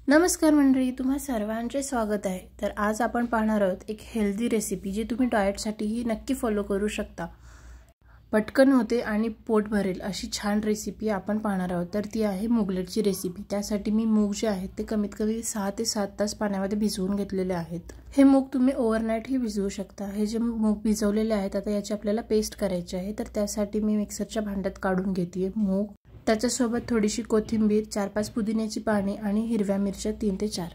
नमस्कार मंडळी, तुम्हा सर्वांचे स्वागत आहे। तर आज आपण पाहणार आहोत एक हेल्दी रेसिपी जी तुम्ही डाएटसाठीही नक्की फॉलो करू शकता। पटकन होते आणि पोट भरेल अशी छान रेसिपी आपण पाहणार आहोत। तर ती आहे मुगलेटची रेसिपी। त्यासाठी मी मूग जे आहेत ते कमीत कमी 6 ते 7 तास पाण्यामध्ये भिजवून घेतलेले आहेत। हे मूग तुम्ही ओव्हरनाईट ही भिजवू शकता। हे जे मूग भिजवलेले आहेत आता याची आपल्याला पेस्ट करायची आहे। तर त्यासाठी मी मिक्सरच्या भांड्यात काढून घेतेय मूग। त्याच्यासोबत थोडीशी कोथिंबीर, 4-5 पुदिन्याची पाने आणि हिरव्या मिरच्या 3 ते 4।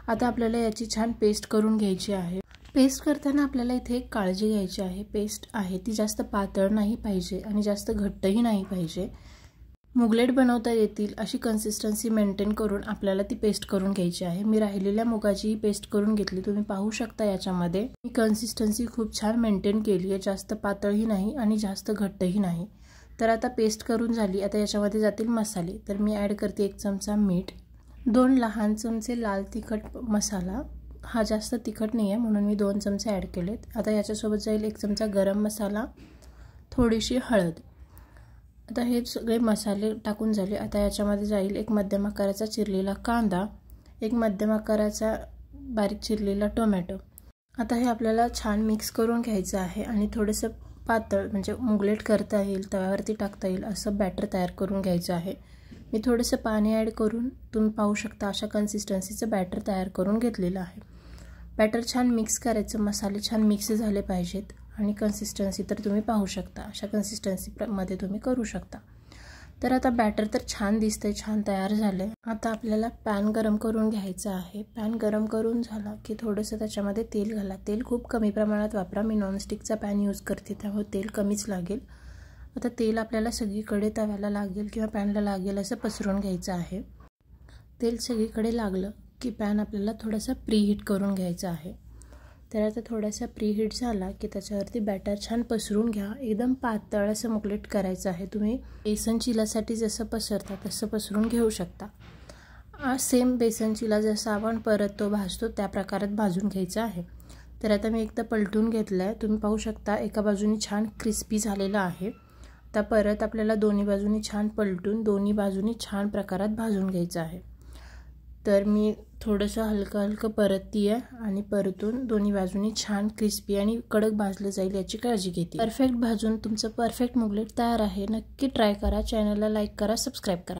आता आपल्याला याची छान पेस्ट करून घ्यायची आहे। पेस्ट करताना आपल्याला इथे एक काळजी घ्यायची आहे। पेस्ट आहे ती जास्त पातळ नाही पाहिजे आणि जास्त घट्टही नाही पाहिजे। मुगलेट बनवता येतील अशी कन्सिस्टन्सी मेंटेन करून आपल्याला ती पेस्ट करून घ्यायची आहे। मी राहिलेल्या मुगाची ही पेस्ट करून घेतली, तुम्ही पाहू शकता याच्यामध्ये मी कन्सिस्टन्सी खूप छान मेंटेन केली आहे। जास्त पातळही नाही आणि जास्त घट्टही नाही। तर आता पेस्ट करून झाली। आता याच्यामध्ये जातील मसाले। तर मी ॲड करते 1 चमचा मीठ, 2 लहान चमचे लाल तिखट मसाला। हा जास्त तिखट नाही आहे म्हणून मी 2 चमचे ॲड केलेत। आता याच्यासोबत जाईल 1 चमचा गरम मसाला, थोडीशी हळद। आता हे सगळे मसाले टाकून झाले। आता याच्यामध्ये जाईल एक मध्यम आकाराचा चिरलेला कांदा, एक मध्यम आकाराचा बारीक चिरलेला टोमॅटो। आता हे आपल्याला छान मिक्स करून घ्यायचं आहे आणि थोडंसं पातळ म्हणजे मुगलेट करता येईल, तव्यावरती टाकता येईल असं बॅटर तयार करून घ्यायचं आहे। मी थोडंसं पाणी ॲड करून तुम्ही पाहू शकता अशा कन्सिस्टन्सीचं बॅटर तयार करून घेतलेलं आहे। बॅटर छान मिक्स करायचं, मसाले छान मिक्स झाले पाहिजेत आणि कन्सिस्टन्सी तर तुम्ही पाहू शकता अशा कन्सिस्टन्सीमध्ये तुम्ही करू शकता। तर आता बॅटर तर छान दिसतंय, छान तयार झालंय। आता आपल्याला पॅन गरम करून घ्यायचं आहे। पॅन गरम करून झाला की थोडंसं त्याच्यामध्ये तेल घाला। तेल खूप कमी प्रमाणात वापरा, मी नॉनस्टिकचा पॅन यूज करते त्यामुळे तेल कमीच लागेल। आता तेल आपल्याला सगळीकडे तव्याला लागेल किंवा पॅनला लागेल असं पसरवून घ्यायचं आहे। तेल सगळीकडे लागलं की पॅन आपल्याला थोडासा प्रीहीट करून घ्यायचा आहे। तर आता थोडासा प्रीहीट झाला की त्याच्यावरती बॅटर छान पसरून घ्या। एकदम पातळ असं मुगलेट करायचं आहे। तुम्ही बेसन चिलासाठी जसं पसरता तसं पसरून घेऊ शकता। सेम बेसन चिला जसं आपण परत तो भाजतो त्या प्रकारात भाजून घ्यायचा आहे। तर आता मी एकदा पलटून घेतलंय, तुम्ही पाहू शकता एका बाजूने छान क्रिस्पी झालेला आहे। आता परत आपल्याला दोन्ही बाजूनी छान पलटून दोन्ही बाजूनी छान प्रकारात भाजून घ्यायचं आहे। तर मी थोडंसं हलकं परततीये आणि परतून दोन्ही बाजूनी छान क्रिस्पी आणि कडक भाजलं जाईल याची काळजी घेते। परफेक्ट भाजून तुमचं परफेक्ट मुगलेट तयार आहे। नक्की ट्राय करा। चॅनलला लाईक करा, सबस्क्राईब करा।